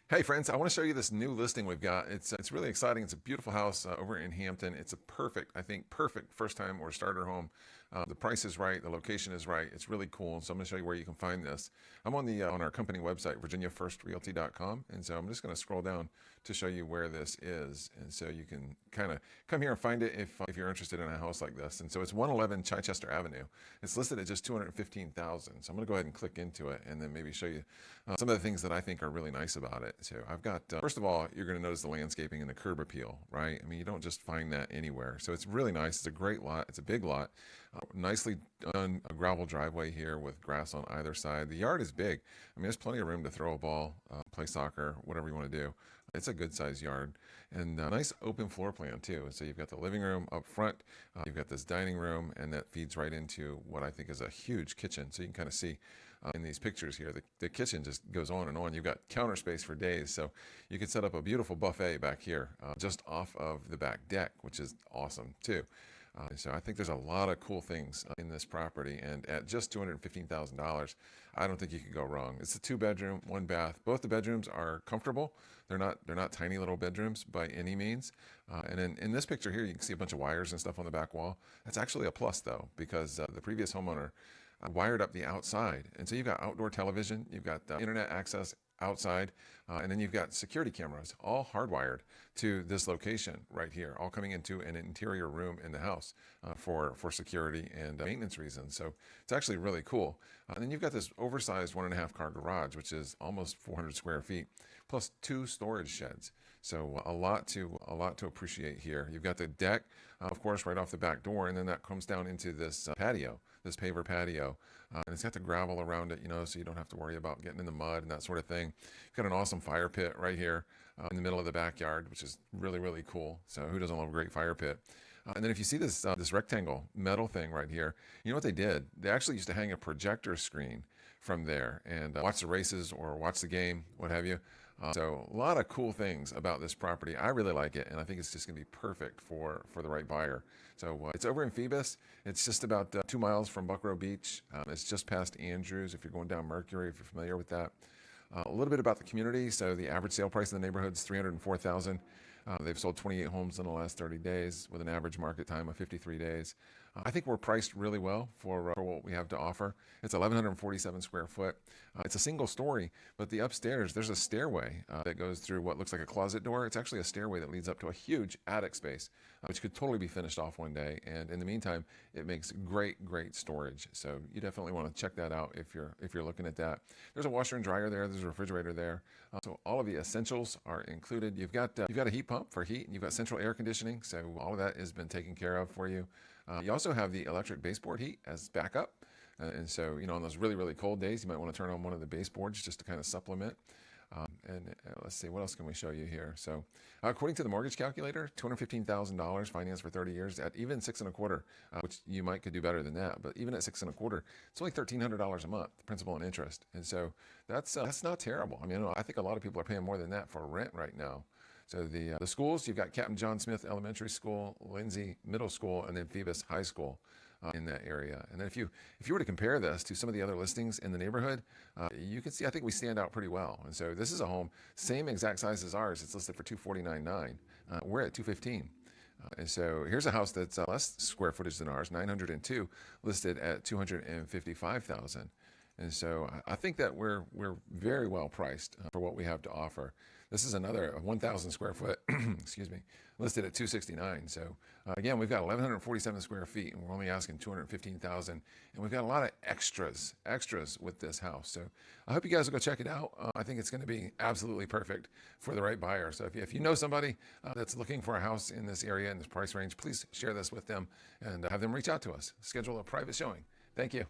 Hey friends, I want to show you this new listing we've got. It's really exciting. It's a beautiful house over in Hampton. It's a perfect, I think, perfect first time or starter home. The price is right, the location is right. It's really cool. So I'm going to show you where you can find this. I'm on the on our company website, virginiafirstrealty.com, and so I'm just going to scroll down to show you where this is, and so you can kind of come here and find it if you're interested in a house like this. And so it's 111 Chichester Avenue. It's listed at just 215,000. So I'm going to go ahead and click into it, and then maybe show you some of the things that I think are really nice about it. So I've got, first of all, you're going to notice the landscaping and the curb appeal, right? I mean, you don't just find that anywhere. So it's really nice. It's a great lot. It's a big lot. Nicely done, a gravel driveway here with grass on either side. The yard is big. I mean, there's plenty of room to throw a ball, play soccer, whatever you want to do. It's a good sized yard, and a nice open floor plan too. So you've got the living room up front, you've got this dining room, and that feeds right into what I think is a huge kitchen. So you can kind of see in these pictures here, the kitchen just goes on and on. You've got counter space for days, so you can set up a beautiful buffet back here just off of the back deck, which is awesome too. So I think there's a lot of cool things in this property, and at just $215,000, I don't think you could go wrong. It's a 2-bedroom, 1-bath. Both the bedrooms are comfortable. They're not tiny little bedrooms by any means. And in this picture here, you can see a bunch of wires and stuff on the back wall. That's actually a plus though, because the previous homeowner wired up the outside, and so you've got outdoor television, you've got internet access outside, and then you've got security cameras all hardwired to this location right here, all coming into an interior room in the house for security and maintenance reasons. So it's actually really cool. And then you've got this oversized 1.5 car garage, which is almost 400 square feet, plus 2 storage sheds. So a lot to appreciate here. You've got the deck, of course, right off the back door, and then that comes down into this patio, this paver patio, and it's got the gravel around it, so you don't have to worry about getting in the mud and that sort of thing. You've got an awesome fire pit right here in the middle of the backyard, which is really, really cool. So who doesn't love a great fire pit? And then if you see this rectangle metal thing right here, you know what they did? They actually used to hang a projector screen from there and watch the races or watch the game, what have you. So a lot of cool things about this property. I really like it, and I think it's just going to be perfect for the right buyer. So it's over in Phoebus. It's just about 2 miles from Buckrow Beach. It's just past Andrews if you're going down Mercury, if you're familiar with that. A little bit about the community. So the average sale price in the neighborhood is $304,000. They've sold 28 homes in the last 30 days with an average market time of 53 days. I think we're priced really well for what we have to offer. It's 1,147 square foot. It's a single story, but the upstairs, there's a stairway that goes through what looks like a closet door. It's actually a stairway that leads up to a huge attic space, which could totally be finished off one day. And in the meantime, it makes great, great storage. So you definitely want to check that out if you're looking at that. There's a washer and dryer there. There's a refrigerator there. So all of the essentials are included. You've got a heat pump for heat, and you've got central air conditioning. So all of that has been taken care of for you. You also have the electric baseboard heat as backup. And so, on those really, really cold days, you might want to turn on one of the baseboards just to kind of supplement. Let's see, what else can we show you here? So according to the mortgage calculator, $215,000 financed for 30 years at even 6.25, which you could do better than that. But even at 6.25, it's only $1,300 a month, principal and interest. And so that's not terrible. I mean, I think a lot of people are paying more than that for rent right now. So the schools, you've got Captain John Smith Elementary School, Lindsay Middle School, and then Phoebus High School in that area. And then if you were to compare this to some of the other listings in the neighborhood, you can see I think we stand out pretty well. And so this is a home, same exact size as ours. It's listed for $249,900. We're at $215,000. And so here's a house that's less square footage than ours, 902, listed at $255,000. And so I think that we're very well priced for what we have to offer. This is another 1,000 square foot, excuse me, listed at $269,000. So again, we've got 1,147 square feet, and we're only asking $215,000. And we've got a lot of extras with this house. So I hope you guys will go check it out. I think it's going to be absolutely perfect for the right buyer. So if you know somebody that's looking for a house in this area in this price range, please share this with them and have them reach out to us. Schedule a private showing. Thank you.